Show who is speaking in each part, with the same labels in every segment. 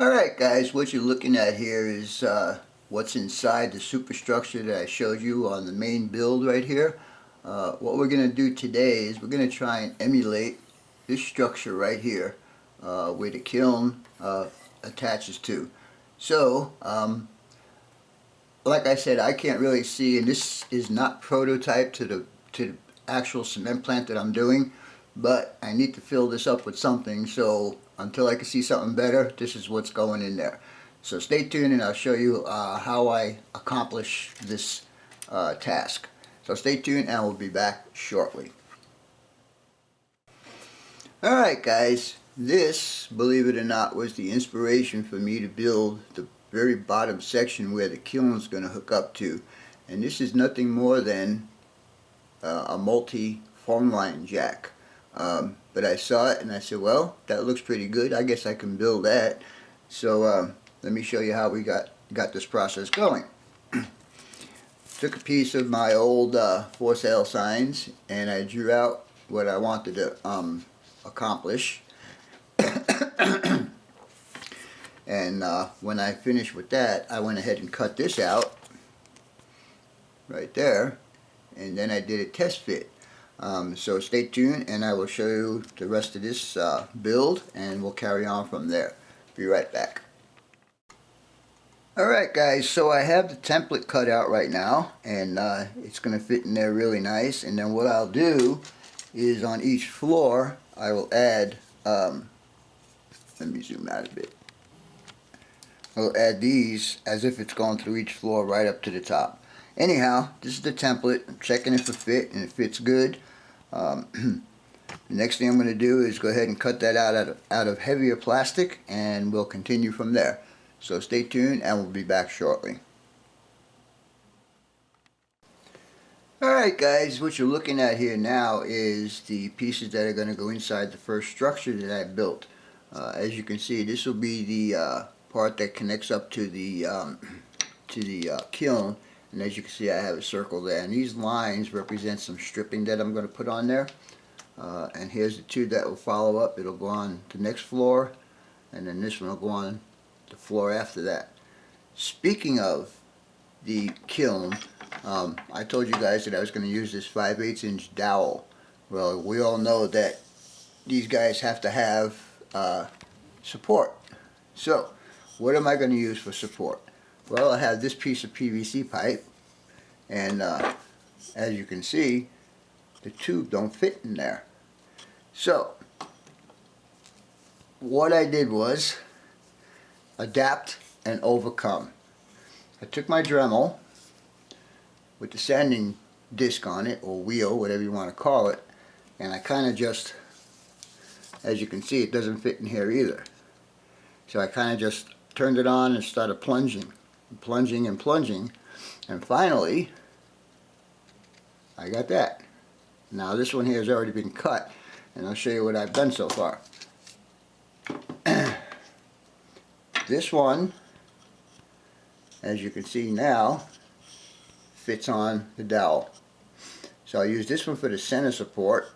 Speaker 1: Alright guys, what you're looking at here is what's inside the superstructure that I showed you on the main build right here. What we're going to do today is we're going to try and emulate this structure right here where the kiln attaches to. So, like I said, I can't really see, and this is not prototype to the actual cement plant that I'm doing, but I need to fill this up with something, so until I can see something better, this is what's going in there. So stay tuned and I'll show you how I accomplish this task. So stay tuned and we'll be back shortly. Alright guys, this, believe it or not, was the inspiration for me to build the very bottom section where the kiln is going to hook up to. And this is nothing more than a multi-phone line jack. But I saw it and I said, well, that looks pretty good. I guess I can build that. So let me show you how we got this process going. Took a piece of my old for sale signs and I drew out what I wanted to accomplish. And when I finished with that, I went ahead and cut this out right there, and then I did a test fit. So stay tuned and I will show you the rest of this build and we'll carry on from there. Be right back. Alright guys, so I have the template cut out right now and it's going to fit in there really nice. And then what I'll do is on each floor I will add, let me zoom out a bit. I'll add these as if it's going through each floor right up to the top. Anyhow, this is the template. I'm checking it for fit and it fits good. The next thing I'm going to do is go ahead and cut that out of heavier plastic and we'll continue from there. So stay tuned and we'll be back shortly. Alright guys, what you're looking at here now is the pieces that are going to go inside the first structure that I built. As you can see, this will be the part that connects up to the kiln. And as you can see, I have a circle there, and these lines represent some stripping that I'm going to put on there. And here's the two that will follow up. It'll go on the next floor, and then this one will go on the floor after that. Speaking of the kiln, I told you guys that I was going to use this 5/8 inch dowel. Well, we all know that these guys have to have support. So, what am I going to use for support? Well, I have this piece of PVC pipe, and as you can see, the tube don't fit in there. So, what I did was adapt and overcome. I took my Dremel with the sanding disc on it, or wheel, whatever you want to call it, and I kind of just, as you can see, it doesn't fit in here either. So I kind of just turned it on and started plunging and plunging, and finally I got that. Now this one here has already been cut and I'll show you what I've done so far. This one, as you can see now, fits on the dowel. So I use this one for the center support,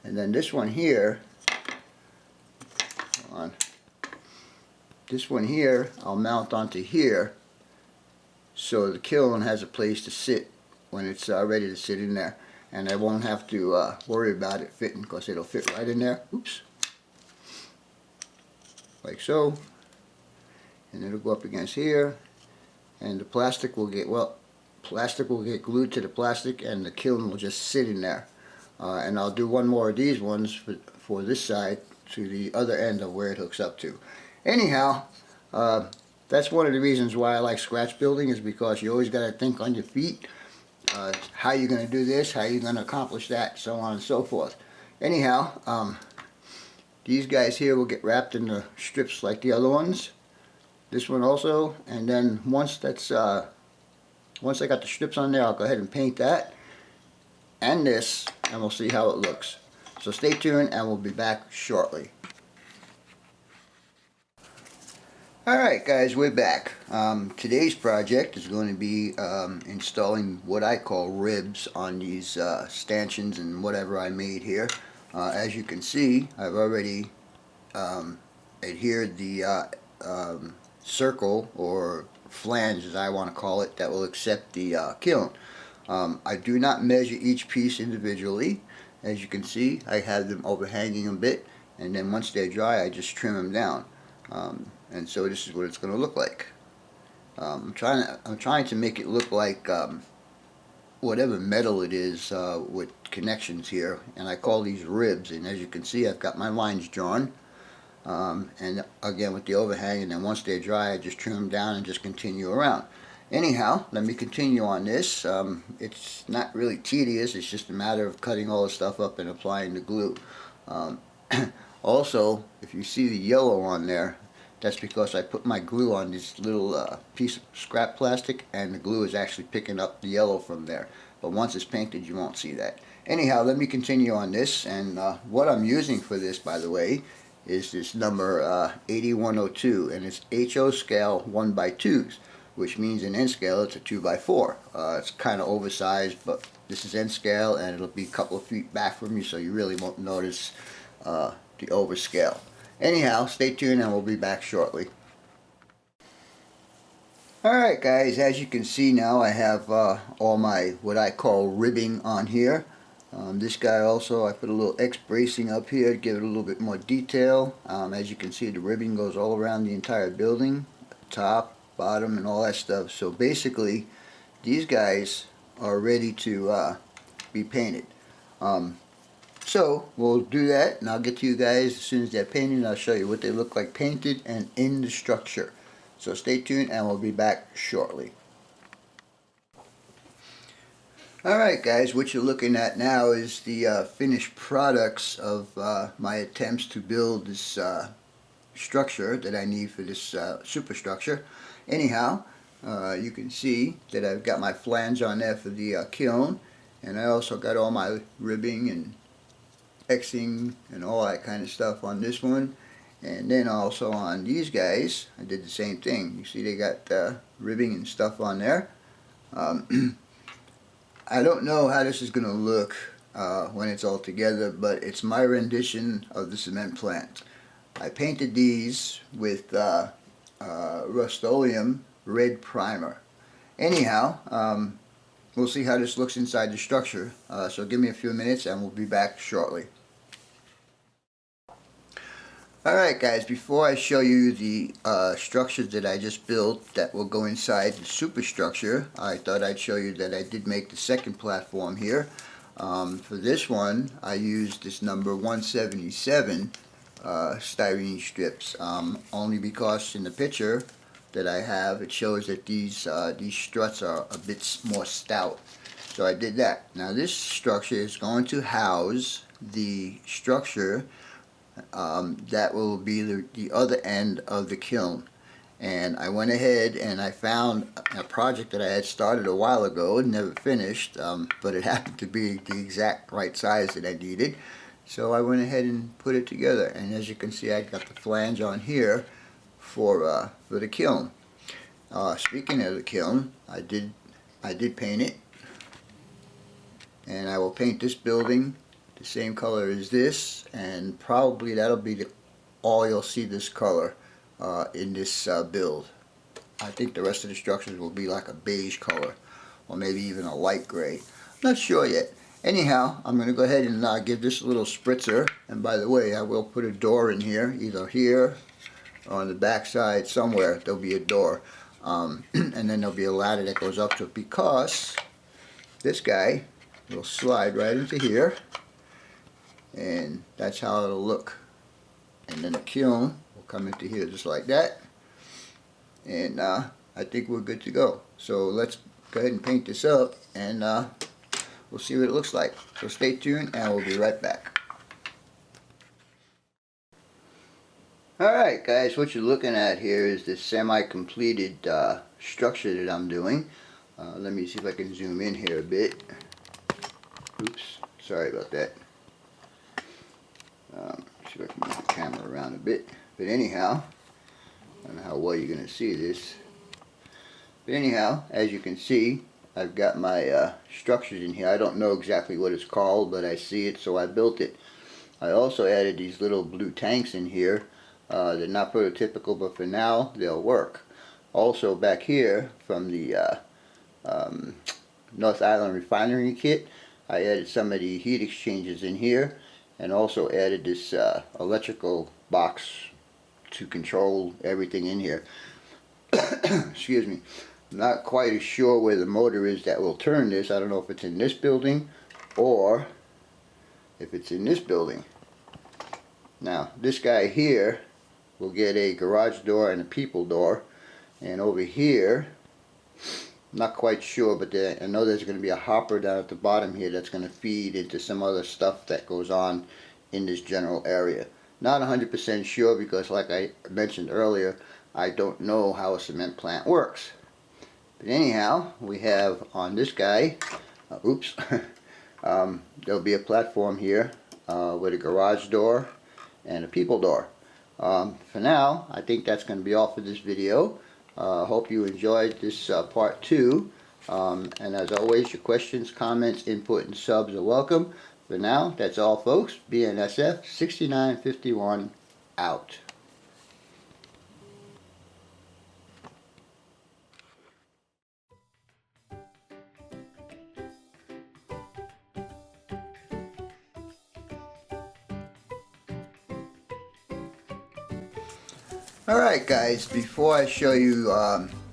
Speaker 1: and then this one here, hold on, this one here I'll mount onto here so the kiln has a place to sit when it's ready to sit in there, and I won't have to worry about it fitting because it'll fit right in there. Oops, like so, and it'll go up against here, and the plastic will get, well, plastic will get glued to the plastic and the kiln will just sit in there. And I'll do one more of these ones for this side to the other end of where it hooks up to. Anyhow, that's one of the reasons why I like scratch building, is because you always got to think on your feet. How you're going to do this, how you're going to accomplish that, so on and so forth. Anyhow, these guys here will get wrapped in the strips like the other ones. This one also, and then once I got the strips on there, I'll go ahead and paint that and this, and we'll see how it looks. So stay tuned and we'll be back shortly. Alright guys, we're back. Today's project is going to be installing what I call ribs on these stanchions and whatever I made here. As you can see, I've already adhered the circle or flange, as I want to call it, that will accept the kiln. I do not measure each piece individually. As you can see, I have them overhanging a bit, and then once they're dry, I just trim them down. And so this is what it's going to look like. I'm trying to make it look like whatever metal it is with connections here, and I call these ribs. And as you can see, I've got my lines drawn, and again with the overhang, and then once they're dry, I just trim them down and just continue around. Anyhow, let me continue on this. It's not really tedious, it's just a matter of cutting all the stuff up and applying the glue. Also, if you see the yellow on there, that's because I put my glue on this little piece of scrap plastic, and the glue is actually picking up the yellow from there. But once it's painted, you won't see that. Anyhow, let me continue on this, and what I'm using for this, by the way, is this number 8102, and it's HO scale 1x2s, which means in N scale it's a 2x4. It's kind of oversized, but this is N scale, and it'll be a couple of feet back from you, so you really won't notice the overscale. Anyhow, stay tuned and we'll be back shortly. Alright guys, as you can see now, I have all my what I call ribbing on here. This guy also, I put a little X bracing up here to give it a little bit more detail. As you can see, the ribbing goes all around the entire building, top, bottom, and all that stuff. So basically, these guys are ready to be painted. So we'll do that, and I'll get to you guys as soon as they're painted, and I'll show you what they look like painted and in the structure. So stay tuned and we'll be back shortly. Alright guys, what you're looking at now is the finished products of my attempts to build this structure that I need for this superstructure. Anyhow, you can see that I've got my flange on there for the kiln, and I also got all my ribbing and Xing and all that kind of stuff on this one. And then also on these guys, I did the same thing. You see they got ribbing and stuff on there. I don't know how this is going to look when it's all together, but it's my rendition of the cement plant. I painted these with Rust-Oleum red primer. Anyhow, we'll see how this looks inside the structure. So give me a few minutes and we'll be back shortly. Alright guys, before I show you the structures that I just built that will go inside the superstructure, I thought I'd show you that I did make the second platform here. For this one, I used this number 177 styrene strips, only because in the picture that I have, it shows that these struts are a bit more stout. So I did that. Now this structure is going to house the structure that will be the other end of the kiln. And I went ahead and I found a project that I had started a while ago and never finished, but it happened to be the exact right size that I needed. So I went ahead and put it together, and as you can see, I got the flange on here for the kiln. Speaking of the kiln, I did paint it, and I will paint this building the same color as this, and probably that'll be all you'll see this color in this build. I think the rest of the structures will be like a beige color, or maybe even a light gray. I'm not sure yet. Anyhow, I'm going to go ahead and give this a little spritzer, and by the way, I will put a door in here, either here or on the back side somewhere. There'll be a door, and then there'll be a ladder that goes up to it, because this guy will slide right into here, and that's how it'll look. And then the kiln will come into here just like that, and I think we're good to go. So let's go ahead and paint this up, and we'll see what it looks like. So stay tuned and we'll be right back. Alright guys, what you're looking at here is the semi-completed structure that I'm doing. Let me see if I can zoom in here a bit. Oops, sorry about that. See if I can move the camera around a bit. But anyhow, I don't know how well you're going to see this. But anyhow, as you can see, I've got my structures in here. I don't know exactly what it's called, but I see it, so I built it. I also added these little blue tanks in here They're not prototypical, but for now they'll work. Also back here from the North Island refinery kit, I added some of the heat exchangers in here, and also added this electrical box to control everything in here. Excuse me. I'm not quite sure where the motor is that will turn this. I don't know if it's in this building or if it's in this building. Now this guy here will get a garage door and a people door, and over here, not quite sure, but I know there's going to be a hopper down at the bottom here that's going to feed into some other stuff that goes on in this general area. Not 100% sure, because like I mentioned earlier, I don't know how a cement plant works. But anyhow, we have on this guy, oops, there'll be a platform here with a garage door and a people door. For now, I think that's going to be all for this video. Hope you enjoyed this part 2. And as always, your questions, comments, input, and subs are welcome. For now, that's all, folks. BNSF 6951 out. Alright guys, before I show you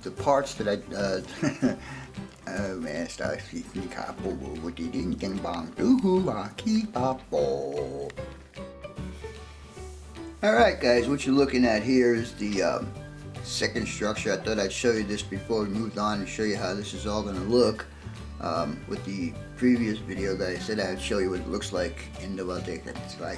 Speaker 1: the parts that I oh man, start speaking capo with the ding ding bong Alright guys, what you're looking at here is the second structure. I thought I'd show you this before we moved on and show you how this is all going to look. With the previous video that I said I'd show you what it looks like in the Baltic. It's like